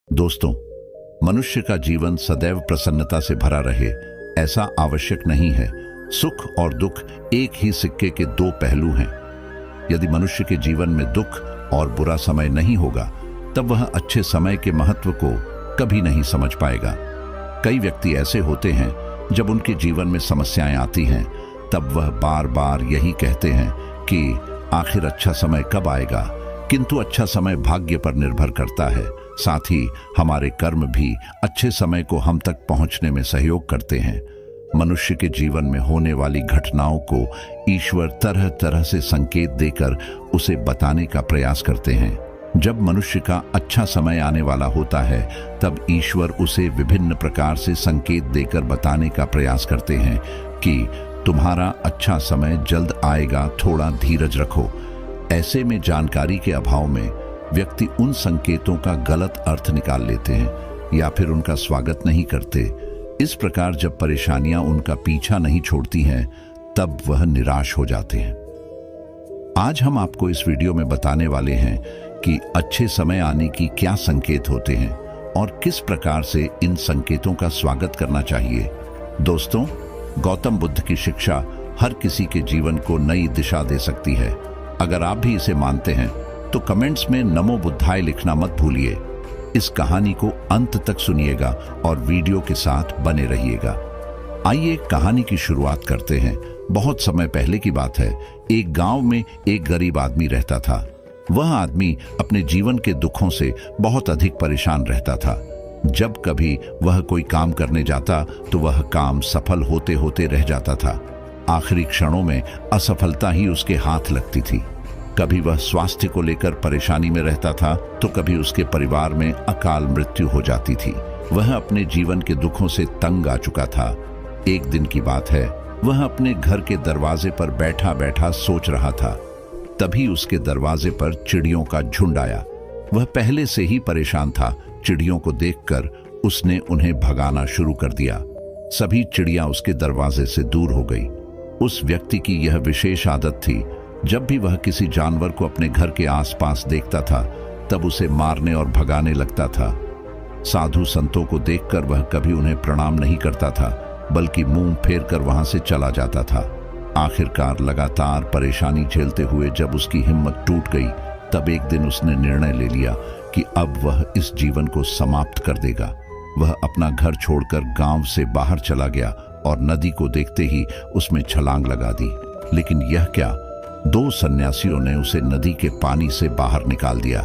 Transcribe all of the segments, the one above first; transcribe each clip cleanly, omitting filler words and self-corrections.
दोस्तों, मनुष्य का जीवन सदैव प्रसन्नता से भरा रहे ऐसा आवश्यक नहीं है। सुख और दुख एक ही सिक्के के दो पहलू हैं। यदि मनुष्य के जीवन में दुख और बुरा समय नहीं होगा तब वह अच्छे समय के महत्व को कभी नहीं समझ पाएगा। कई व्यक्ति ऐसे होते हैं जब उनके जीवन में समस्याएं आती हैं तब वह बार बार यही कहते हैं कि आखिर अच्छा समय कब आएगा, किंतु अच्छा समय भाग्य पर निर्भर करता है। साथ ही हमारे कर्म भी अच्छे समय को हम तक पहुंचने में सहयोग करते हैं। मनुष्य के जीवन में होने वाली घटनाओं को ईश्वर तरह तरह से संकेत देकर उसे बताने का प्रयास करते हैं। जब मनुष्य का अच्छा समय आने वाला होता है तब ईश्वर उसे विभिन्न प्रकार से संकेत देकर बताने का प्रयास करते हैं कि तुम्हारा अच्छा समय जल्द आएगा, थोड़ा धीरज रखो। ऐसे में जानकारी के अभाव में व्यक्ति उन संकेतों का गलत अर्थ निकाल लेते हैं या फिर उनका स्वागत नहीं करते। इस प्रकार जब परेशानियां उनका पीछा नहीं छोड़ती हैं तब वह निराश हो जाते हैं। आज हम आपको इस वीडियो में बताने वाले हैं कि अच्छे समय आने की क्या संकेत होते हैं और किस प्रकार से इन संकेतों का स्वागत करना चाहिए। दोस्तों, गौतम बुद्ध की शिक्षा हर किसी के जीवन को नई दिशा दे सकती है। अगर आप भी इसे मानते हैं तो कमेंट्स में नमो बुद्धाय लिखना मत भूलिए। इस कहानी को अंत तक सुनिएगा और वीडियो के साथ बने रहिएगा। आइए कहानी की शुरुआत करते हैं। बहुत समय पहले की बात है। एक गांव में एक गरीब आदमी रहता था। वह आदमी अपने जीवन के दुखों से बहुत अधिक परेशान रहता था। जब कभी वह कोई काम करने जाता तो वह काम सफल होते होते रह जाता था। आखिरी क्षणों में असफलता ही उसके हाथ लगती थी। कभी वह स्वास्थ्य को लेकर परेशानी में रहता था तो कभी उसके परिवार में अकाल मृत्यु हो जाती थी। वह अपने जीवन के दुखों से तंग आ चुका था। एक दिन की बात है, वह अपने घर के दरवाजे पर बैठा बैठा सोच रहा था। तभी उसके दरवाजे पर चिड़ियों का झुंड आया। वह पहले से ही परेशान था। चिड़ियों को देखकर उसने उन्हें भगाना शुरू कर दिया। सभी चिड़ियां उसके दरवाजे से दूर हो गई। उस व्यक्ति की यह विशेष आदत थी, जब भी वह किसी जानवर को अपने घर के आसपास देखता था तब उसे मारने और भगाने लगता था। साधु संतों को देखकर वह कभी उन्हें प्रणाम नहीं करता था, बल्कि मुंह फेर कर वहां से चला जाता था। आखिरकार लगातार परेशानी झेलते हुए जब उसकी हिम्मत टूट गई तब एक दिन उसने निर्णय ले लिया कि अब वह इस जीवन को समाप्त कर देगा। वह अपना घर छोड़कर गांव से बाहर चला गया और नदी को देखते ही उसमें छलांग लगा दी। लेकिन यह क्या, दो सन्यासियों ने उसे नदी के पानी से बाहर निकाल दिया।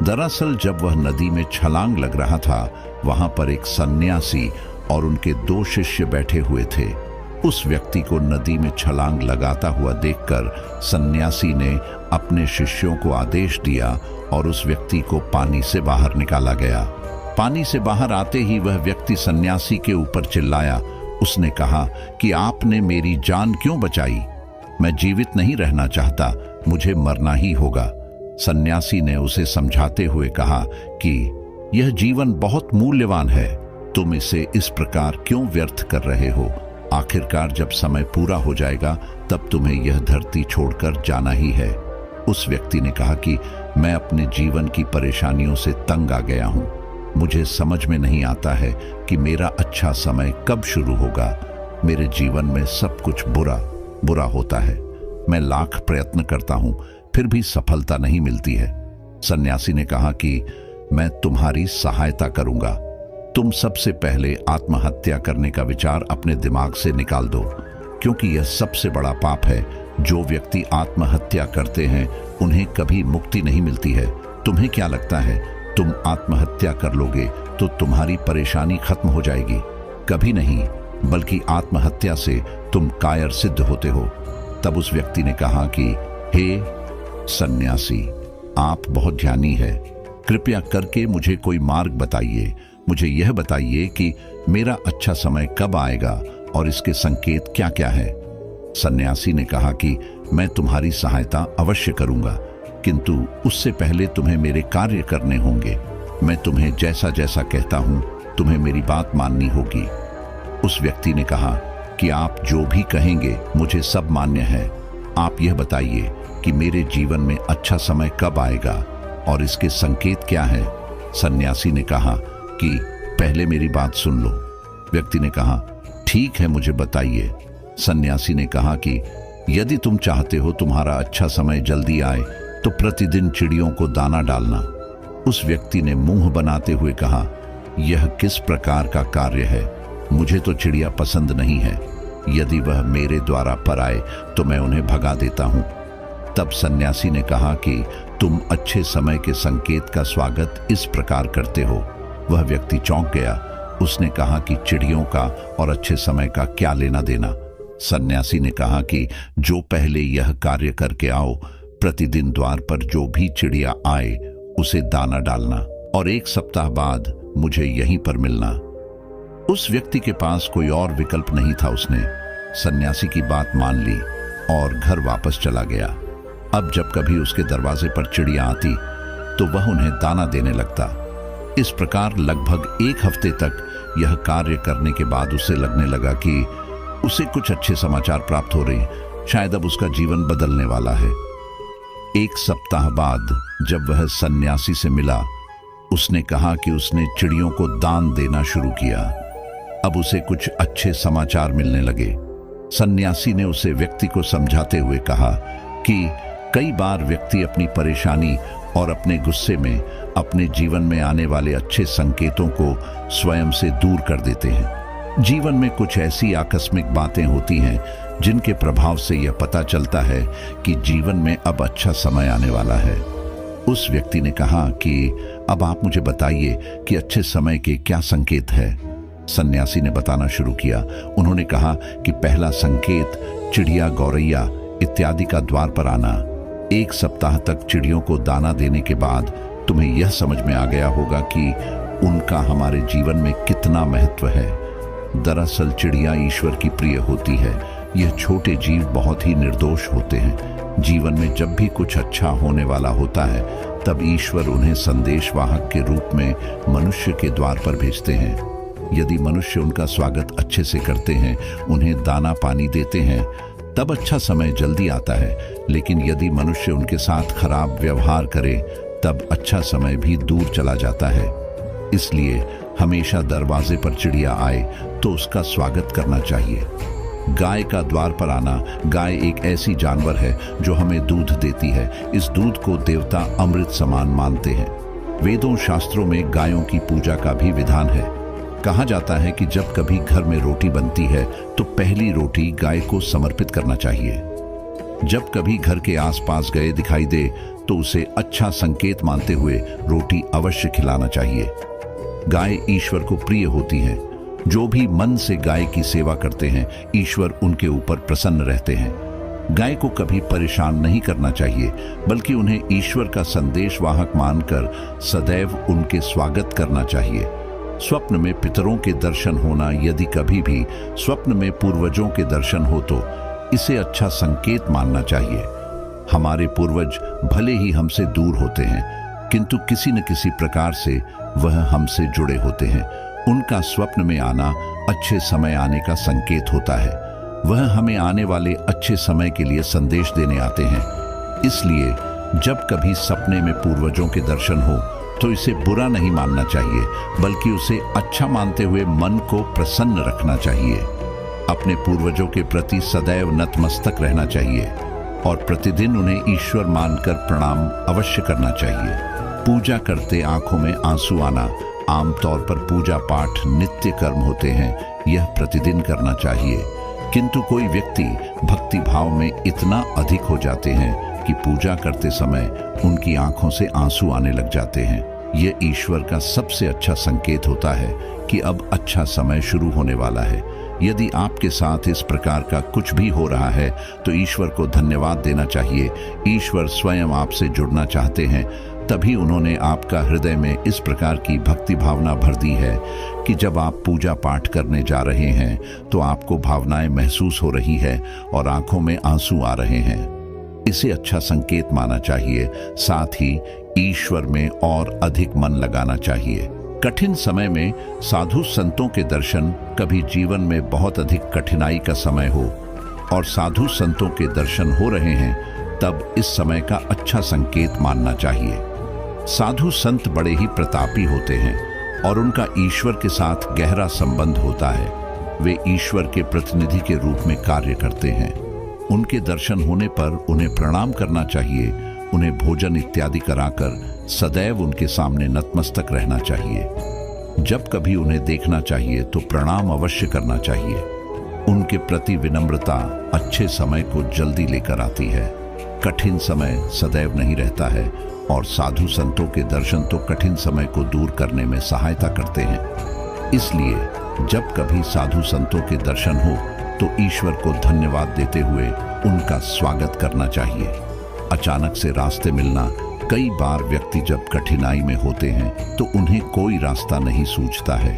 दरअसल जब वह नदी में छलांग लग रहा था वहां पर एक सन्यासी और उनके दो शिष्य बैठे हुए थे। उस व्यक्ति को नदी में छलांग लगाता हुआ देखकर सन्यासी ने अपने शिष्यों को आदेश दिया और उस व्यक्ति को पानी से बाहर निकाला गया। पानी से बाहर आते ही वह व्यक्ति सन्यासी के ऊपर चिल्लाया। उसने कहा कि आपने मेरी जान क्यों बचाई? मैं जीवित नहीं रहना चाहता, मुझे मरना ही होगा। सन्यासी ने उसे समझाते हुए कहा कि यह जीवन बहुत मूल्यवान है, तुम इसे इस प्रकार क्यों व्यर्थ कर रहे हो? आखिरकार जब समय पूरा हो जाएगा तब तुम्हें यह धरती छोड़कर जाना ही है। उस व्यक्ति ने कहा कि मैं अपने जीवन की परेशानियों से तंग आ गया हूं। मुझे समझ में नहीं आता है कि मेरा अच्छा समय कब शुरू होगा। मेरे जीवन में सब कुछ बुरा होता है। मैं लाख प्रयत्न करता हूं फिर भी सफलता नहीं मिलती है। सन्यासी ने कहा कि मैं तुम्हारी सहायता करूंगा। तुम सबसे पहले आत्महत्या करने का विचार अपने दिमाग से निकाल दो, क्योंकि यह सबसे बड़ा पाप है। जो व्यक्ति आत्महत्या करते हैं उन्हें कभी मुक्ति नहीं मिलती है। तुम्हें क्या लगता है, तुम आत्महत्या कर लोगे तो तुम्हारी परेशानी खत्म हो जाएगी? कभी नहीं, बल्कि आत्महत्या से तुम कायर सिद्ध होते हो। तब उस व्यक्ति ने कहा कि हे सन्यासी, आप बहुत ज्ञानी है, कृपया करके मुझे कोई मार्ग बताइए। मुझे यह बताइए कि मेरा अच्छा समय कब आएगा और इसके संकेत क्या क्या है। सन्यासी ने कहा कि मैं तुम्हारी सहायता अवश्य करूंगा, किंतु उससे पहले तुम्हें मेरे कार्य करने होंगे। मैं तुम्हें जैसा जैसा कहता हूं तुम्हें मेरी बात माननी होगी। उस व्यक्ति ने कहा कि आप जो भी कहेंगे मुझे सब मान्य है। आप यह बताइए कि मेरे जीवन में अच्छा समय कब आएगा और इसके संकेत क्या हैं। सन्यासी ने कहा कि पहले मेरी बात सुन लो। व्यक्ति ने कहा, ठीक है, मुझे बताइए। सन्यासी ने कहा कि यदि तुम चाहते हो तुम्हारा अच्छा समय जल्दी आए तो प्रतिदिन चिड़ियों को दाना डालना। उस व्यक्ति ने मुंह बनाते हुए कहा, यह किस प्रकार का कार्य है? मुझे तो चिड़िया पसंद नहीं है। यदि वह मेरे द्वारा पर आए तो मैं उन्हें भगा देता हूं। तब सन्यासी ने कहा कि तुम अच्छे समय के संकेत का स्वागत इस प्रकार करते हो। वह व्यक्ति चौंक गया। उसने कहा कि चिड़ियों का और अच्छे समय का क्या लेना देना? सन्यासी ने कहा कि जो पहले यह कार्य करके आओ, प्रतिदिन द्वार पर जो भी चिड़िया आए उसे दाना डालना और 1 सप्ताह बाद मुझे यहीं पर मिलना। उस व्यक्ति के पास कोई और विकल्प नहीं था। उसने सन्यासी की बात मान ली और घर वापस चला गया। अब जब कभी उसके दरवाजे पर चिड़िया आती तो वह उन्हें दाना देने लगता। इस प्रकार लगभग 1 हफ्ते तक यह कार्य करने के बाद उसे लगने लगा कि उसे कुछ अच्छे समाचार प्राप्त हो रहे, शायद अब उसका जीवन बदलने वाला है। 1 सप्ताह बाद जब वह सन्यासी से मिला, उसने कहा कि उसने चिड़ियों को दान देना शुरू किया। अब उसे कुछ अच्छे समाचार मिलने लगे। सन्यासी ने उसे व्यक्ति को समझाते हुए कहा कि कई बार व्यक्ति अपनी परेशानी और अपने गुस्से में अपने जीवन में आने वाले अच्छे संकेतों को स्वयं से दूर कर देते हैं। जीवन में कुछ ऐसी आकस्मिक बातें होती हैं जिनके प्रभाव से यह पता चलता है कि जीवन में अब अच्छा समय आने वाला है। उस व्यक्ति ने कहा कि अब आप मुझे बताइए कि अच्छे समय के क्या संकेत है। सन्यासी ने बताना शुरू किया। उन्होंने कहा कि पहला संकेत चिड़िया, गौरैया इत्यादि का द्वार पर आना। 1 सप्ताह तक चिड़ियों को दाना देने के बाद तुम्हें यह समझ में आ गया होगा कि उनका हमारे जीवन में कितना महत्व है। दरअसल चिड़िया ईश्वर की प्रिय होती है। यह छोटे जीव बहुत ही निर्दोष होते हैं। जीवन में जब भी कुछ अच्छा होने वाला होता है तब ईश्वर उन्हें संदेशवाहक के रूप में मनुष्य के द्वार पर भेजते हैं। यदि मनुष्य उनका स्वागत अच्छे से करते हैं, उन्हें दाना पानी देते हैं, तब अच्छा समय जल्दी आता है। लेकिन यदि मनुष्य उनके साथ खराब व्यवहार करे तब अच्छा समय भी दूर चला जाता है। इसलिए हमेशा दरवाजे पर चिड़िया आए तो उसका स्वागत करना चाहिए। गाय का द्वार पर आना। गाय एक ऐसी जानवर है जो हमें दूध देती है। इस दूध को देवता अमृत समान मानते हैं। वेदों शास्त्रों में गायों की पूजा का भी विधान है। कहा जाता है कि जब कभी घर में रोटी बनती है तो पहली रोटी गाय को समर्पित करना चाहिए। जब कभी घर के आसपास गाय दिखाई दे तो उसे अच्छा संकेत मानते हुए रोटी अवश्य खिलाना चाहिए। गाय ईश्वर को प्रिय होती है। जो भी मन से गाय की सेवा करते हैं, ईश्वर उनके ऊपर प्रसन्न रहते हैं। गाय को कभी परेशान नहीं करना चाहिए, बल्कि उन्हें ईश्वर का संदेशवाहक मानकर सदैव उनके स्वागत करना चाहिए। स्वप्न में पितरों के दर्शन होना। यदि कभी भी स्वप्न में पूर्वजों के दर्शन हो तो इसे अच्छा संकेत मानना चाहिए। हमारे पूर्वज भले ही हमसे दूर होते हैं, किंतु किसी न किसी प्रकार से वह हमसे जुड़े होते हैं। उनका स्वप्न में आना अच्छे समय आने का संकेत होता है। वह हमें आने वाले अच्छे समय के लिए संदेश देने आते हैं। इसलिए जब कभी सपने में पूर्वजों के दर्शन हो तो इसे बुरा नहीं मानना चाहिए, बल्कि उसे अच्छा मानते हुए मन को प्रसन्न रखना चाहिए। अपने पूर्वजों के प्रति सदैव नतमस्तक रहना चाहिए और प्रतिदिन उन्हें ईश्वर मानकर प्रणाम अवश्य करना चाहिए। पूजा करते आंखों में आंसू आना। आमतौर पर पूजा पाठ नित्य कर्म होते हैं, यह प्रतिदिन करना चाहिए। किंतु कोई व्यक्ति भक्ति भाव में इतना अधिक हो जाते हैं कि पूजा करते समय उनकी आंखों से आंसू आने लग जाते हैं। यह ईश्वर का सबसे अच्छा संकेत होता है कि अब अच्छा समय शुरू होने वाला है। यदि आपके साथ इस प्रकार का कुछ भी हो रहा है तो ईश्वर को धन्यवाद देना चाहिए। ईश्वर स्वयं आपसे जुड़ना चाहते हैं, तभी उन्होंने आपका हृदय में इस प्रकार की भक्ति भावना भर दी है कि जब आप पूजा पाठ करने जा रहे हैं तो आपको भावनाएं महसूस हो रही है और आंखों में आंसू आ रहे हैं। इसे अच्छा संकेत माना चाहिए। साथ ही ईश्वर में और अधिक मन लगाना चाहिए। कठिन समय में साधु संतों के दर्शन। कभी जीवन में बहुत अधिक कठिनाई का समय हो और साधु संतों के दर्शन हो रहे हैं, तब इस समय का अच्छा संकेत मानना चाहिए। साधु संत बड़े ही प्रतापी होते हैं और उनका ईश्वर के साथ गहरा संबंध होता है। वे ईश्वर के प्रतिनिधि के रूप में कार्य करते हैं। उनके दर्शन होने पर उन्हें प्रणाम करना चाहिए। उन्हें भोजन इत्यादि कराकर सदैव उनके सामने नतमस्तक रहना चाहिए। जब कभी उन्हें देखना चाहिए तो प्रणाम अवश्य करना चाहिए। उनके प्रति विनम्रता अच्छे समय को जल्दी लेकर आती है। कठिन समय सदैव नहीं रहता है और साधु संतों के दर्शन तो कठिन समय को दूर करने में सहायता करते हैं। इसलिए जब कभी साधु संतों के दर्शन हो तो ईश्वर को धन्यवाद देते हुए उनका स्वागत करना चाहिए। अचानक से रास्ते मिलना, कई बार व्यक्ति जब कठिनाई में होते हैं तो उन्हें कोई रास्ता नहीं सूझता है,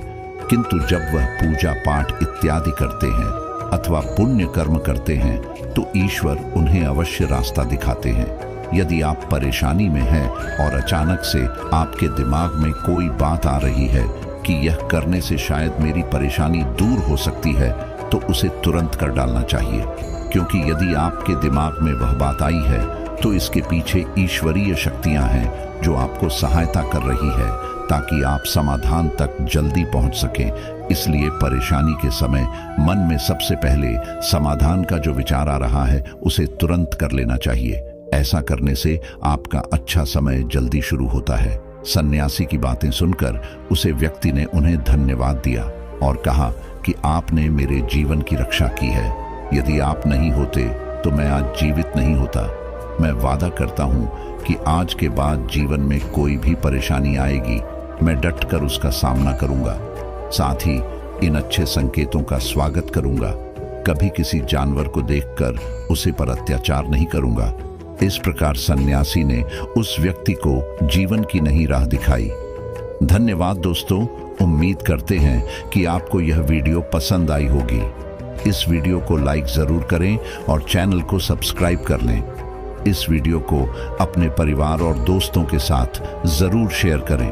किंतु जब वह पूजा पाठ इत्यादि करते हैं अथवा पुण्य कर्म करते हैं तो ईश्वर उन्हें अवश्य रास्ता दिखाते हैं। यदि आप परेशानी में हैं और अचानक से आपके दिमाग में कोई बात आ रही है कि यह करने से शायद मेरी परेशानी दूर हो सकती है, तो उसे तुरंत कर डालना चाहिए, क्योंकि यदि आपके दिमाग में वह बात आई है तो इसके पीछे ईश्वरीय शक्तियां हैं जो आपको सहायता कर रही है ताकि आप समाधान तक जल्दी पहुंच सकें। इसलिए परेशानी के समय मन में सबसे पहले समाधान का जो विचार आ रहा है उसे तुरंत कर लेना चाहिए। ऐसा करने से आपका अच्छा समय जल्दी शुरू होता है। सन्यासी की बातें सुनकर उसे व्यक्ति ने उन्हें धन्यवाद दिया और कहा कि आपने मेरे जीवन की रक्षा की है। यदि आप नहीं होते तो मैं आज जीवित नहीं होता। मैं वादा करता हूँ कि आज के बाद जीवन में कोई भी परेशानी आएगी, मैं डटकर उसका सामना करूंगा। साथ ही इन अच्छे संकेतों का स्वागत करूंगा। कभी किसी जानवर को देखकर उसे पर अत्याचार नहीं करूंगा। इस प्रकार सन्यासी ने उस व्यक्ति को जीवन की नई राह दिखाई। धन्यवाद दोस्तों। उम्मीद करते हैं कि आपको यह वीडियो पसंद आई होगी। इस वीडियो को लाइक जरूर करें और चैनल को सब्सक्राइब कर लें। इस वीडियो को अपने परिवार और दोस्तों के साथ जरूर शेयर करें।